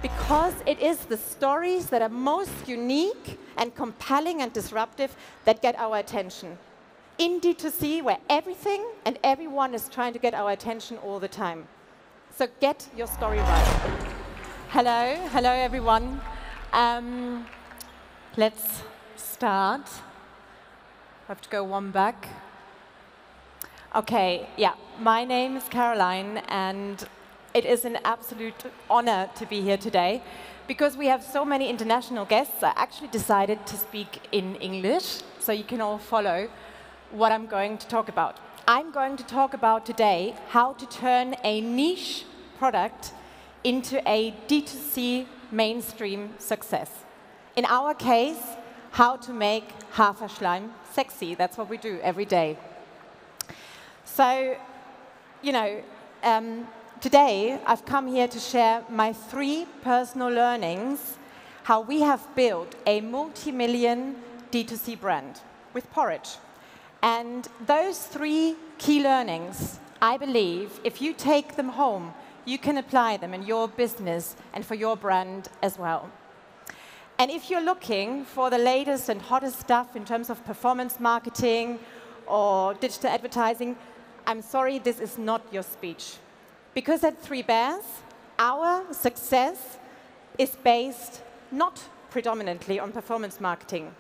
because it is the stories that are most unique and compelling and disruptive that get our attention. In D2C, where everything and everyone is trying to get our attention all the time. So get your story right. Hello everyone. Let's start. I have to go one back. Okay, yeah, my name is Caroline, and it is an absolute honor to be here today. Because we have so many international guests, I actually decided to speak in English, so you can all follow what I'm going to talk about. I'm going to talk about today how to turn a niche product into a D2C mainstream success. In our case, how to make Haferschleim sexy. That's what we do every day. So, you know, today I've come here to share my 3 personal learnings, how we have built a multi-million D2C brand with Porridge. And those 3 key learnings, I believe, if you take them home, you can apply them in your business and for your brand as well. And if you're looking for the latest and hottest stuff in terms of performance marketing or digital advertising, I'm sorry, this is not your speech. Because at 3BEARS, our success is based not predominantly on performance marketing.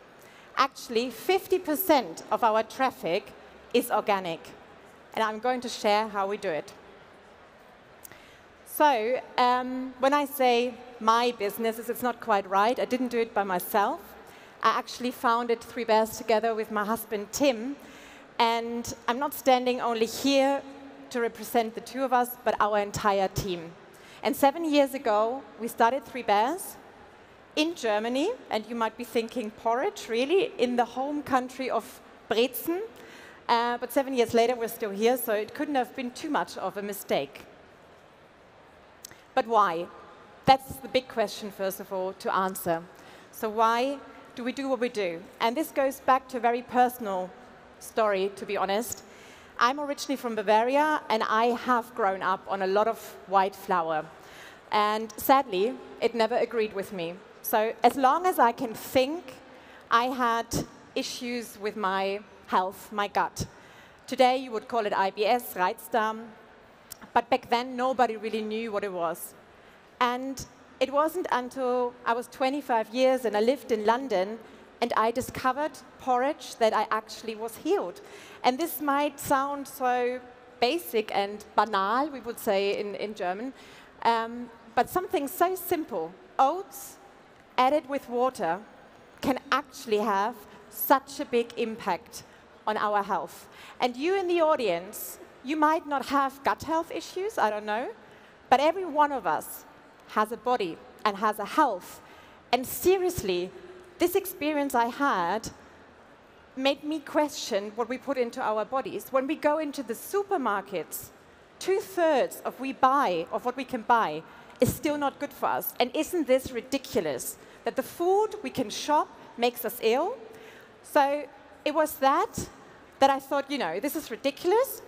Actually, 50% of our traffic is organic. And I'm going to share how we do it. So, when I say my business, it's not quite right. I didn't do it by myself. I actually founded 3BEARS together with my husband, Tim. And I'm not standing only here to represent the 2 of us, but our entire team. And 7 years ago, we started 3BEARS in Germany, and you might be thinking, Porridge, really? In the home country of Brezen? But 7 years later, we're still here, so it couldn't have been too much of a mistake. But why? That's the big question, first of all, to answer. So why do we do what we do? And this goes back to a very personal story, to be honest. I'm originally from Bavaria, and I have grown up on a lot of white flour. And sadly, it never agreed with me. So as long as I can think, I had issues with my health, my gut. Today, you would call it IBS, Reizdarm. But back then, nobody really knew what it was. And it wasn't until I was 25 years and I lived in London and I discovered Porridge that I actually was healed. And this might sound so basic and banal, we would say in German, but something so simple. Oats added with water can actually have such a big impact on our health. And you in the audience, you might not have gut health issues, I don't know, but every one of us has a body and has a health. And seriously, this experience I had made me question what we put into our bodies. When we go into the supermarkets, 2/3 of what we can buy is still not good for us. And isn't this ridiculous? That the food we can shop makes us ill? So it was that I thought, you know, this is ridiculous.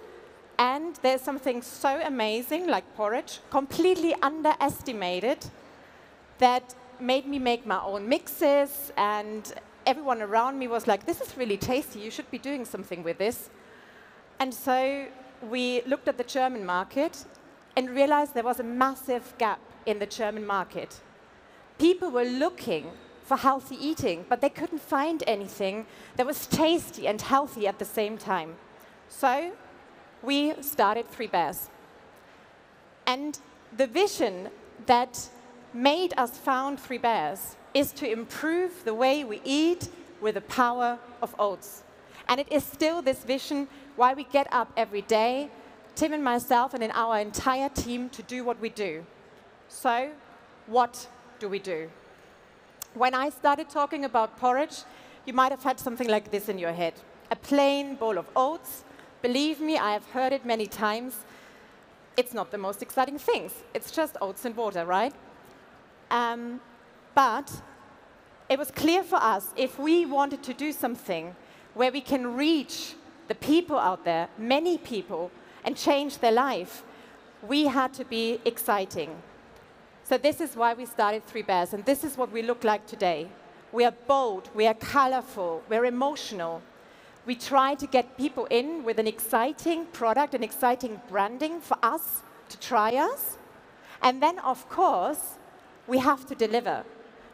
And there's something so amazing, like Porridge, completely underestimated, that made me make my own mixes, and everyone around me was like, this is really tasty, you should be doing something with this. And so we looked at the German market and realized there was a massive gap in the German market. People were looking for healthy eating, but they couldn't find anything that was tasty and healthy at the same time. So we started 3BEARS. And the vision that made us found 3BEARS is to improve the way we eat with the power of oats. And it is still this vision why we get up every day, Tim and myself and in our entire team, to do what we do. So, what do we do? When I started talking about Porridge, you might have had something like this in your head. A plain bowl of oats. Believe me, I have heard it many times. It's not the most exciting things. It's just oats and water, right? But it was clear for us, if we wanted to do something where we can reach the people out there, many people, and change their life, we had to be exciting. So this is why we started 3BEARS, and this is what we look like today. We are bold, we are colorful, we're emotional. We try to get people in with an exciting product, an exciting branding for us to try us. And then, of course, we have to deliver.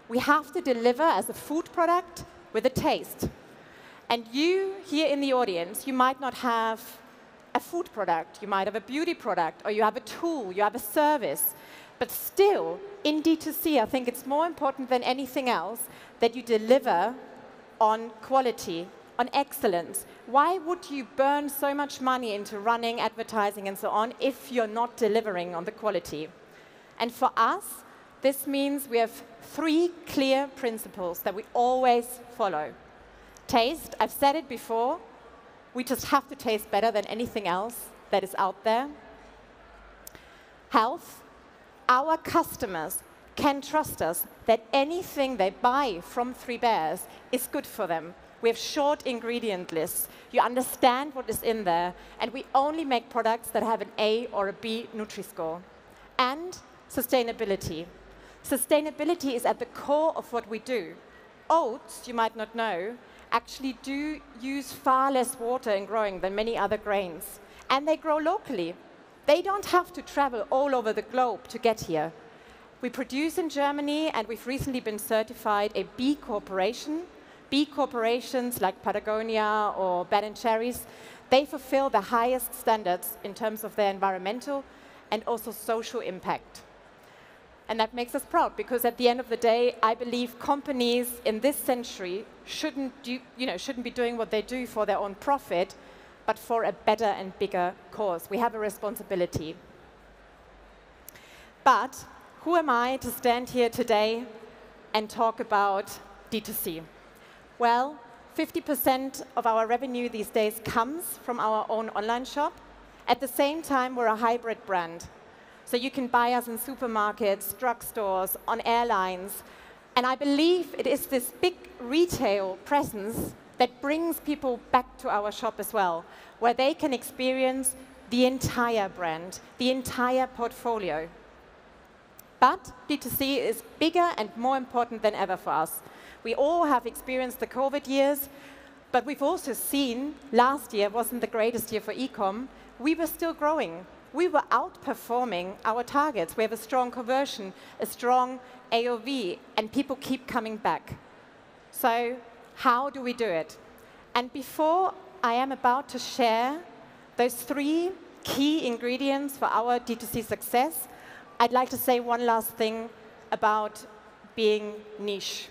We have to deliver as a food product with a taste. And you here in the audience, you might not have a food product, you might have a beauty product, or you have a tool, you have a service. But still, in D2C, I think it's more important than anything else that you deliver on quality, on excellence. Why would you burn so much money into running, advertising, and so on if you're not delivering on the quality? And for us, this means we have 3 clear principles that we always follow. Taste, I've said it before, we just have to taste better than anything else that is out there. Health, our customers can trust us that anything they buy from 3BEARS is good for them. We have short ingredient lists. You understand what is in there, and we only make products that have an A or a B Nutri-Score. And sustainability. Sustainability is at the core of what we do. Oats, you might not know, actually do use far less water in growing than many other grains. And they grow locally. They don't have to travel all over the globe to get here. We produce in Germany, and we've recently been certified a B Corporation. B corporations like Patagonia or Ben & Cherries, they fulfill the highest standards in terms of their environmental and also social impact. And that makes us proud, because at the end of the day, I believe companies in this century shouldn't be doing what they do for their own profit, but for a better and bigger cause. We have a responsibility. But who am I to stand here today and talk about D2C? Well, 50% of our revenue these days comes from our own online shop. At the same time, we're a hybrid brand. So you can buy us in supermarkets, drugstores, on airlines. And I believe it is this big retail presence that brings people back to our shop as well, where they can experience the entire brand, the entire portfolio. But D2C is bigger and more important than ever for us. We all have experienced the COVID years, but we've also seen last year wasn't the greatest year for e-com. We were still growing. We were outperforming our targets. We have a strong conversion, a strong AOV, and people keep coming back. So how do we do it? And before I am about to share those 3 key ingredients for our D2C success, I'd like to say one last thing about being niche.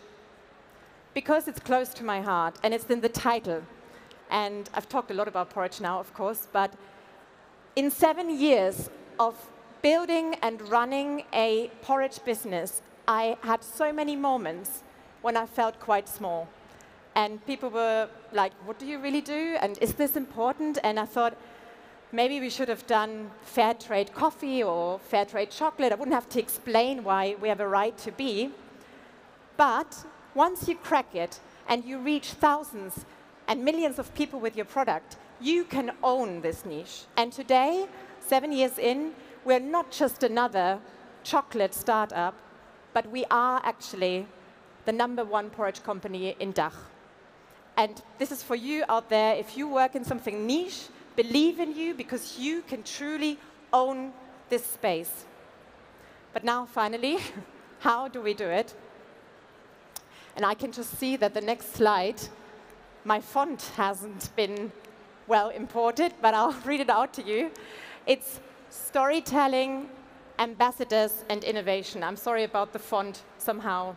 Because it's close to my heart, and it's in the title. And I've talked a lot about porridge now, of course, but in 7 years of building and running a porridge business, I had so many moments when I felt quite small. And people were like, what do you really do? And is this important? And I thought, maybe we should have done fair trade coffee or fair trade chocolate. I wouldn't have to explain why we have a right to be. But once you crack it and you reach thousands and millions of people with your product, you can own this niche. And today, 7 years in, we're not just another chocolate startup, but we are actually the #1 porridge company in DACH. And this is for you out there. If you work in something niche, believe in you, because you can truly own this space. But now, finally, how do we do it? And I can just see that the next slide, my font hasn't been well imported, but I'll read it out to you. It's storytelling, ambassadors, and innovation. I'm sorry about the font somehow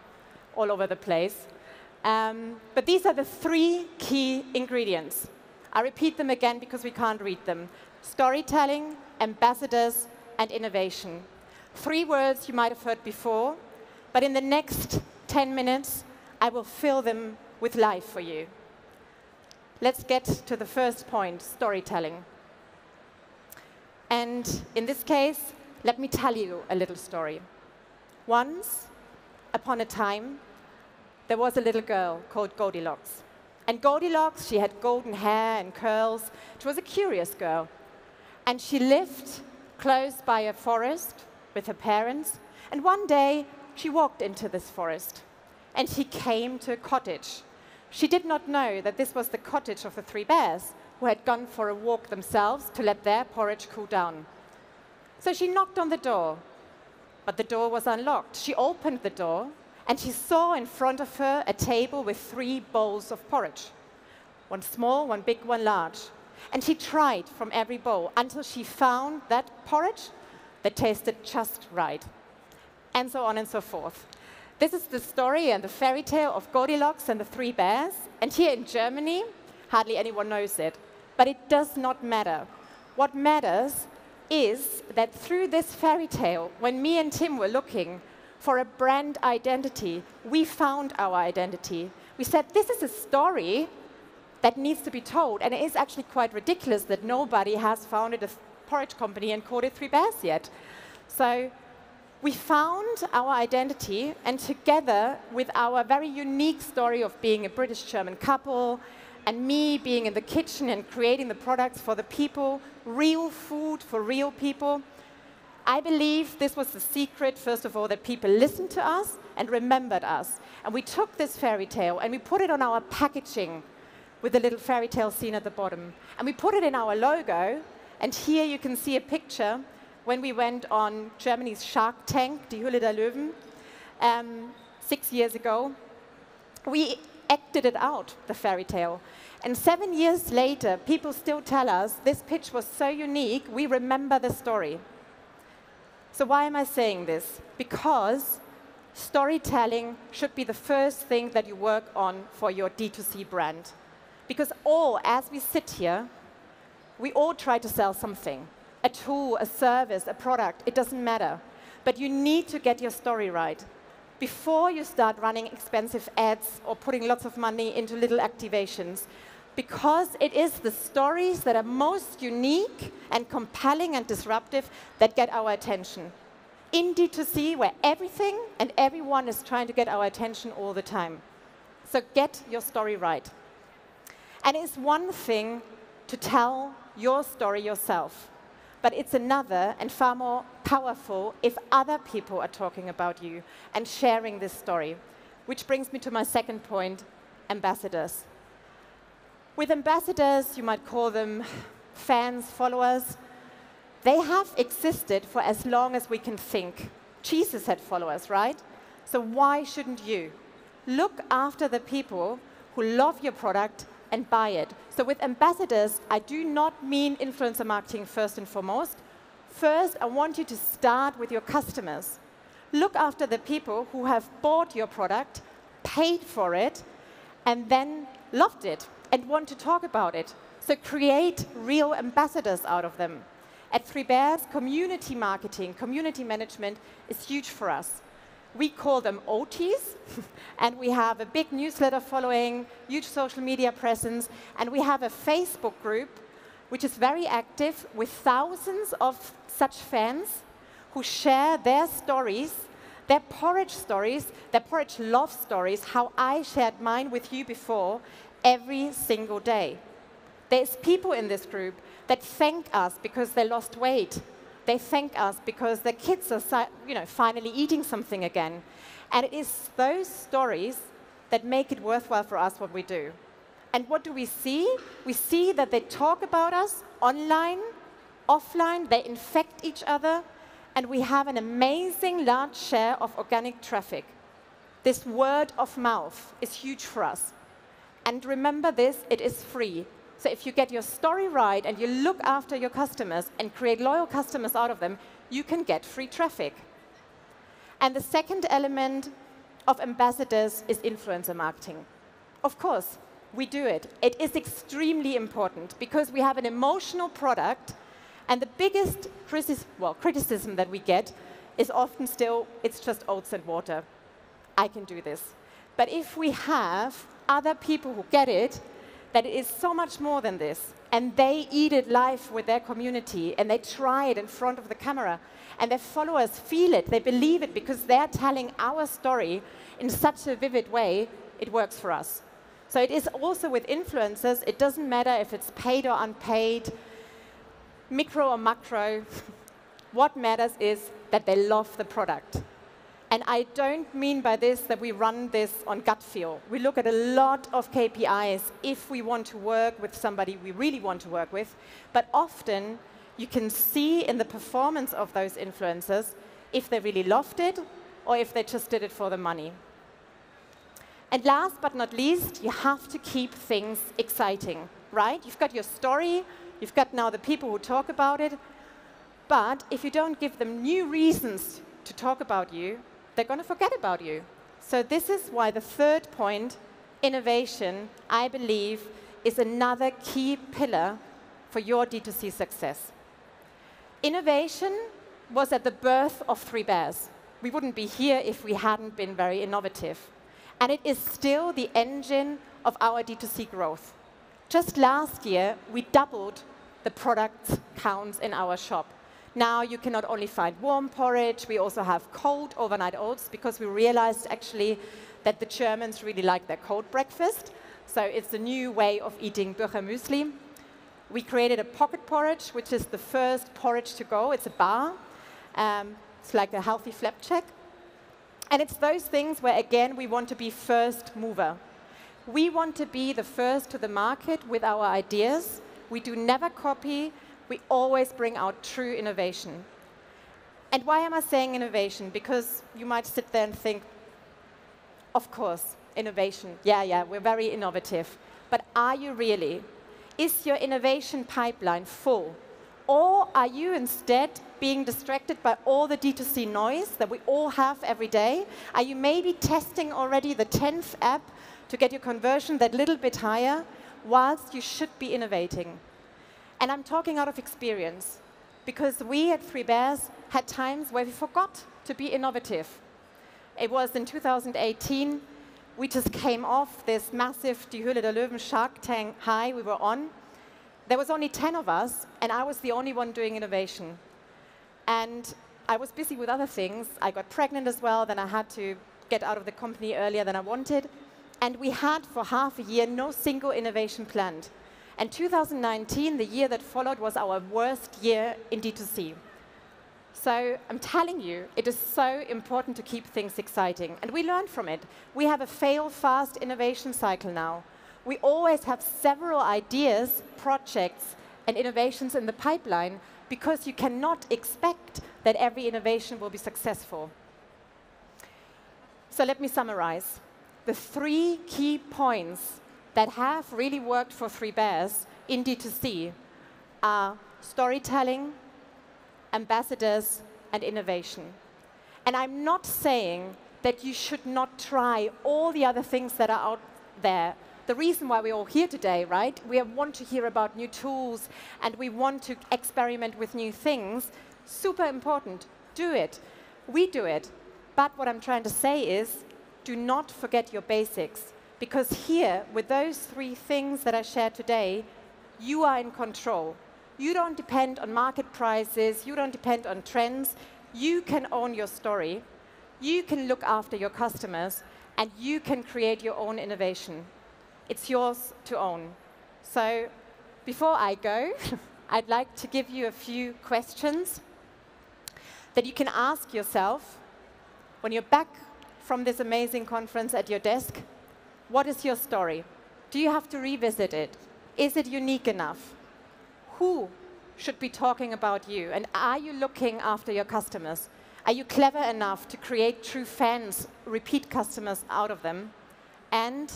all over the place. But these are the 3 key ingredients. I repeat them again because we can't read them. Storytelling, ambassadors, and innovation. 3 words you might have heard before, but in the next 10 minutes, I will fill them with life for you. Let's get to the first point, storytelling. And in this case, let me tell you a little story. Once upon a time, there was a little girl called Goldilocks. And Goldilocks, she had golden hair and curls. She was a curious girl. And she lived close by a forest with her parents. And one day, she walked into this forest, and she came to a cottage. She did not know that this was the cottage of the 3BEARS, who had gone for a walk themselves to let their porridge cool down. So she knocked on the door, but the door was unlocked. She opened the door, and she saw in front of her a table with 3 bowls of porridge. One small, one big, one large. And she tried from every bowl until she found that porridge that tasted just right. And so on and so forth. This is the story and the fairy tale of Goldilocks and the 3BEARS. And here in Germany, hardly anyone knows it. But it does not matter. What matters is that through this fairy tale, when me and Tim were looking for a brand identity, we found our identity. We said, this is a story that needs to be told. And it is actually quite ridiculous that nobody has founded a porridge company and called it 3BEARS yet. So we found our identity, and together with our very unique story of being a British-German couple, and me being in the kitchen and creating the products for the people, real food for real people, I believe this was the secret, first of all, that people listened to us and remembered us. And we took this fairy tale and we put it on our packaging with the little fairy tale scene at the bottom. And we put it in our logo, and here you can see a picture when we went on Germany's Shark Tank, Die Höhle der Löwen, 6 years ago. We acted it out, the fairy tale. And 7 years later, people still tell us this pitch was so unique, we remember the story. So why am I saying this? Because storytelling should be the first thing that you work on for your D2C brand. Because as we sit here, we all try to sell something. A tool, a service, a product, it doesn't matter. But you need to get your story right before you start running expensive ads or putting lots of money into little activations. Because it is the stories that are most unique and compelling and disruptive that get our attention. In D2C, where everything and everyone is trying to get our attention all the time. So get your story right. And it's one thing to tell your story yourself, but it's another and far more powerful if other people are talking about you and sharing this story. Which brings me to my second point, ambassadors. With ambassadors, you might call them fans, followers. They have existed for as long as we can think. Jesus had followers, right? So why shouldn't you? Look after the people who love your product and buy it. So with ambassadors, I do not mean influencer marketing first and foremost. First, I want you to start with your customers. Look after the people who have bought your product, paid for it, and then loved it and want to talk about it. So create real ambassadors out of them. At 3BEARS, community marketing, community management is huge for us. We call them OTs, and we have a big newsletter following, huge social media presence, and we have a Facebook group which is very active with thousands of such fans who share their stories, their porridge love stories, how I shared mine with you before, every single day. There's people in this group that thank us because they lost weight. They thank us because their kids are finally eating something again. And it is those stories that make it worthwhile for us what we do. And what do we see? We see that they talk about us online, offline, they infect each other, and we have an amazing large share of organic traffic. This word of mouth is huge for us. And remember this, it is free. So if you get your story right and you look after your customers and create loyal customers out of them, you can get free traffic. And the second element of ambassadors is influencer marketing. Of course, we do it. It is extremely important because we have an emotional product, and the biggest criticism that we get is often still, it's just oats and water. I can do this. But if we have other people who get it, that it is so much more than this, and they eat it live with their community, and they try it in front of the camera, and their followers feel it, they believe it, because they're telling our story in such a vivid way, it works for us. So it is also with influencers, it doesn't matter if it's paid or unpaid, micro or macro, what matters is that they love the product. And I don't mean by this that we run this on gut feel. We look at a lot of KPIs if we want to work with somebody we really want to work with. But often, you can see in the performance of those influencers if they really loved it or if they just did it for the money. And last but not least, you have to keep things exciting, right? You've got your story, you've got now the people who talk about it, but if you don't give them new reasons to talk about you, they're going to forget about you. So this is why the third point, innovation, I believe, is another key pillar for your D2C success. Innovation was at the birth of 3BEARS. We wouldn't be here if we hadn't been very innovative. And it is still the engine of our D2C growth. Just last year, we doubled the product counts in our shop. Now you can not only find warm porridge, we also have cold overnight oats, because we realized actually that the Germans really like their cold breakfast. So it's a new way of eating Bücher Müsli. We created a pocket porridge, which is the first porridge to go. It's a bar. It's like a healthy flapjack. And it's those things where, again, we want to be first mover. We want to be the first to the market with our ideas. We do never copy. We always bring out true innovation. And why am I saying innovation? Because you might sit there and think, of course, innovation. Yeah, we're very innovative. But are you really? Is your innovation pipeline full? Or are you instead being distracted by all the D2C noise that we all have every day? Are you maybe testing already the 10th app to get your conversion that little bit higher, whilst you should be innovating? And I'm talking out of experience, because we at 3BEARS had times where we forgot to be innovative. It was in 2018, we just came off this massive Die Höhle der Löwen Shark Tank high we were on. There was only 10 of us, and I was the only one doing innovation. And I was busy with other things. I got pregnant as well, then I had to get out of the company earlier than I wanted. And we had, for half a year, no single innovation planned. And 2019, the year that followed, was our worst year in D2C. So I'm telling you, it is so important to keep things exciting. And we learn from it. We have a fail-fast innovation cycle now. We always have several ideas, projects, and innovations in the pipeline, because you cannot expect that every innovation will be successful. So let me summarize. The 3 key points that have really worked for 3BEARS in D2C are storytelling, ambassadors, and innovation. And I'm not saying that you should not try all the other things that are out there. The reason why we're all here today, right? We want to hear about new tools, and we want to experiment with new things. Super important. Do it. We do it. But what I'm trying to say is, do not forget your basics. Because here, with those 3 things that I shared today, you are in control. You don't depend on market prices. You don't depend on trends. You can own your story. You can look after your customers. And you can create your own innovation. It's yours to own. So before I go, I'd like to give you a few questions that you can ask yourself when you're back from this amazing conference at your desk. What is your story? Do you have to revisit it? Is it unique enough? Who should be talking about you? And are you looking after your customers? Are you clever enough to create true fans, repeat customers out of them? And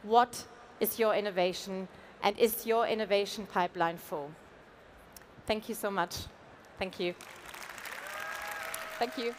what is your innovation? And is your innovation pipeline full? Thank you so much. Thank you. Thank you.